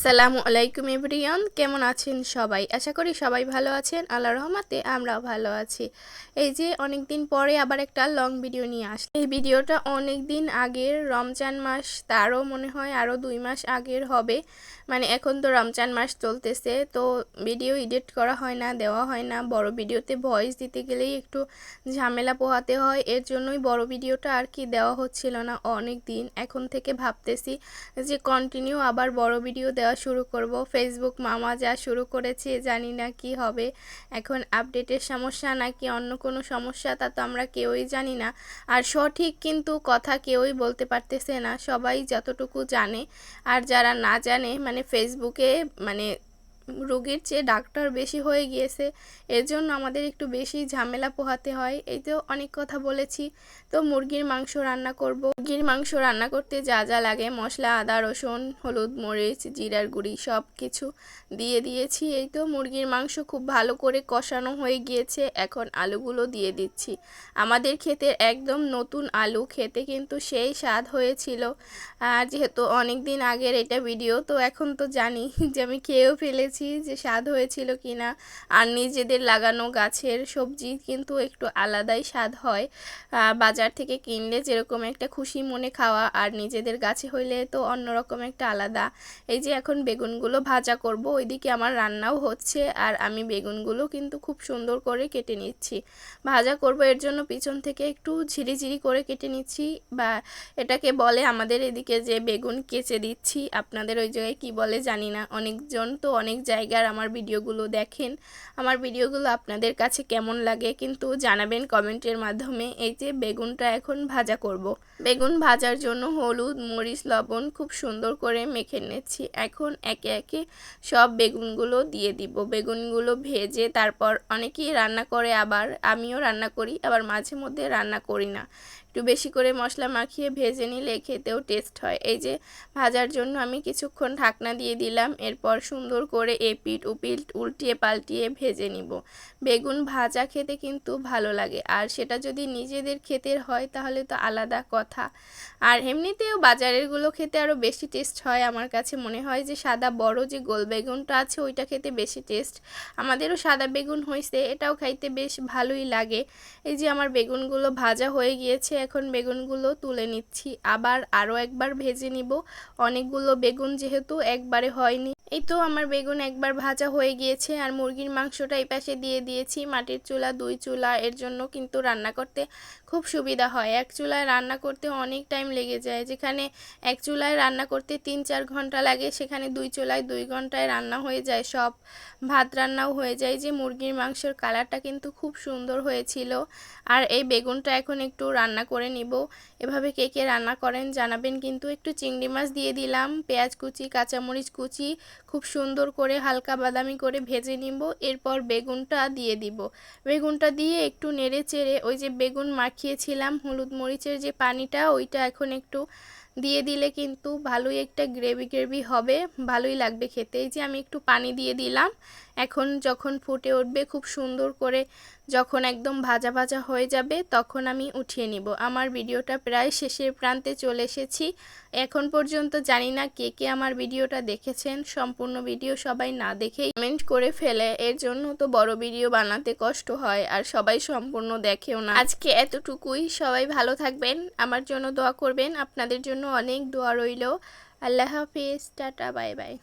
আসসালামু আলাইকুম এভরিওয়ান, কেমন আছেন সবাই? আশা করি সবাই ভালো আছেন। আল্লাহর রহমতে আমরাও ভালো আছি। এই যে অনেক দিন পরে আবার একটা লং ভিডিও নিয়ে আসলাম। এই ভিডিওটা অনেক দিন আগের, রমজান মাস, তারও মনে হয় আরও 2 মাস আগের হবে। মানে এখন তো রমজান মাস চলতেছে, তো ভিডিও এডিট করা হয় না, দেওয়া হয় না। বড় ভিডিওতে ভয়েস দিতে গেলেই একটু ঝামেলা পোহাতে হয়, এর জন্যই বড় ভিডিওটা আর কি দেওয়া হচ্ছিল না অনেক দিন। এখন থেকে ভাবতেছি যে কন্টিনিউ আবার বড় ভিডিও দেওয়া শুরু করব। ফেসবুক মামা যা শুরু করেছে, জানি না কি হবে। এখন আপডেটের সমস্যা নাকি অন্য কোনো সমস্যা, তা তো আমরা কেউই জানি না। আর সঠিক কিন্তু কথা কেউই বলতে পারতেছে না, সবাই যতটুকু জানে। আর যারা না জানে, মানে ফেসবুকে মানে রোগীর চেয়ে ডাক্তার বেশি হয়ে গিয়েছে, এর জন্য আমাদের একটু বেশি ঝামেলা পোহাতে হয়। এই তো অনেক কথা বলেছি। তো মুরগির মাংস রান্না করব। মুরগির মাংস রান্না করতে যা যা লাগে, মশলা, আদা, রসুন, হলুদ, মরিচ, জিরার গুঁড়ি সব কিছু দিয়ে দিয়েছি। এই তো মুরগির মাংস খুব ভালো করে কষানো হয়ে গিয়েছে, এখন আলুগুলো দিয়ে দিচ্ছি। আমাদের ক্ষেতের একদম নতুন আলু, খেতে কিন্তু সেই স্বাদ হয়েছিল। আর যেহেতু অনেক দিন আগের এটা ভিডিও, তো এখন তো জানি যে আমি খেয়েও ফেলেছি যে স্বাদ হয়েছিল কি না। আর নিজেদের লাগানো গাছের সবজি কিন্তু একটু আলাদাই স্বাদ হয়। বাজার থেকে কিনলে যেরকম একটা খুশি মনে খাওয়া, আর নিজেদের গাছে হইলে তো অন্যরকম একটা আলাদা। এই যে এখন বেগুনগুলো ভাজা করব, ওইদিকে আমার রান্নাও হচ্ছে, আর আমি বেগুনগুলো কিন্তু খুব সুন্দর করে কেটে নিচ্ছি। ভাজা করব, এর জন্য পিছন থেকে একটু ঝিরিঝিরি করে কেটে নিচ্ছি, বা এটাকে বলে আমাদের এদিকে যে বেগুন কেচে দিচ্ছি। আপনাদের ওই জায়গায় কি বলে জানি না। অনেকজন তো অনেক জায়গার আমার ভিডিওগুলো দেখেন। আমার ভিডিওগুলো আপনাদের কাছে কেমন লাগে কিন্তু জানাবেন কমেন্টের মাধ্যমে। এই যে বেগুনটা এখন ভাজা করব। বেগুন ভাজার জন্য হলুদ, মরিচ, লবণ খুব সুন্দর করে মেখে নিচ্ছি। এখন একে একে সব বেগুনগুলো দিয়ে দিব। বেগুনগুলো ভেজে তারপর অনেকেই রান্না করে, আবার আমিও রান্না করি, আবার মাঝে মধ্যে রান্না করি না। একটু বেশি করে মশলা মাখিয়ে ভেজে নিলে খেতেও টেস্ট হয়। এই যে ভাজার জন্য আমি কিছুক্ষণ ঢাকনা দিয়ে দিলাম, এরপর সুন্দর করে এপিট উপিট উল্টিয়ে পাল্টিয়ে ভেজে নিব। বেগুন ভাজা খেতে কিন্তু ভালো লাগে, আর সেটা যদি নিজেদের ক্ষেতের হয় তাহলে তো আলাদা কথা। আর এমনিতেও বাজারেরগুলো খেতে আরও বেশি টেস্ট হয়। আমার কাছে মনে হয় যে সাদা বড় যে গোল বেগুনটা আছে ওইটা খেতে বেশি টেস্ট। আমাদেরও সাদা বেগুন হয়েছে, এটাও খাইতে বেশ ভালোই লাগে। এই যে আমার বেগুনগুলো ভাজা হয়ে গিয়েছে, এখন বেগুনগুলো তুলে নিচ্ছি, আবার আরও একবার ভেজে নিব। অনেকগুলো বেগুন যেহেতু একবারে হয়নি। এই তো আমার বেগুন একবার ভাজা হয়ে গিয়েছে, আর মুরগির মাংসটা এই পাশে দিয়ে দিয়েছি। মাটির চুলা, 2 চুলা, এর জন্য কিন্তু রান্না করতে খুব সুবিধা হয়। এক চুলায় রান্না করতে অনেক টাইম লেগে যায়। যেখানে এক চুলায় রান্না করতে 3-4 ঘন্টা লাগে, সেখানে 2 চুলায় 2 ঘন্টায় রান্না হয়ে যায়, সব ভাত রান্নাও হয়ে যায়। যে মুরগির মাংসের কালারটা কিন্তু খুব সুন্দর হয়েছিল। আর এই বেগুনটা এখন একটু রান্না করে নিব। এভাবে কে কে রান্না করেন জানাবেন কিন্তু। একটু চিংড়ি মাছ দিয়ে দিলাম, পেঁয়াজ কুচি, কাঁচামরিচ কুচি, খুব সুন্দর করে হালকা বাদামি করে ভেজে নিব। এরপর বেগুনটা দিয়ে দিব। বেগুনটা দিয়ে একটু নেড়ে চেড়ে ওই যে বেগুন মাখিয়েছিলাম হলুদ মরিচের যে পানিটা, ওইটা এখন একটু দিয়ে দিলে কিন্তু ভালোই একটা গ্রেভি গ্রেভি হবে, ভালোই লাগবে খেতে। এই যে আমি একটু পানি দিয়ে দিলাম। এখন যখন ফুটে উঠবে খুব সুন্দর করে, যখন একদম ভাজা ভাজা হয়ে যাবে, তখন আমি উঠিয়ে নিব। আমার ভিডিওটা প্রায় শেষের প্রান্তে চলে এসেছি। এখন পর্যন্ত জানি না কে কে আমার ভিডিওটা দেখেছেন। সম্পূর্ণ ভিডিও সবাই না দেখেই কমেন্ট করে ফেলে, এর জন্য তো বড় ভিডিও বানাতে কষ্ট হয়, আর সবাই সম্পূর্ণ দেখেও না। আজকে এতটুকুই। সবাই ভালো থাকবেন, আমার জন্য দোয়া করবেন। আপনাদের জন্য অনেক দোয়া রইল। আল্লাহ হাফিজ, টাটা, বাই বাই।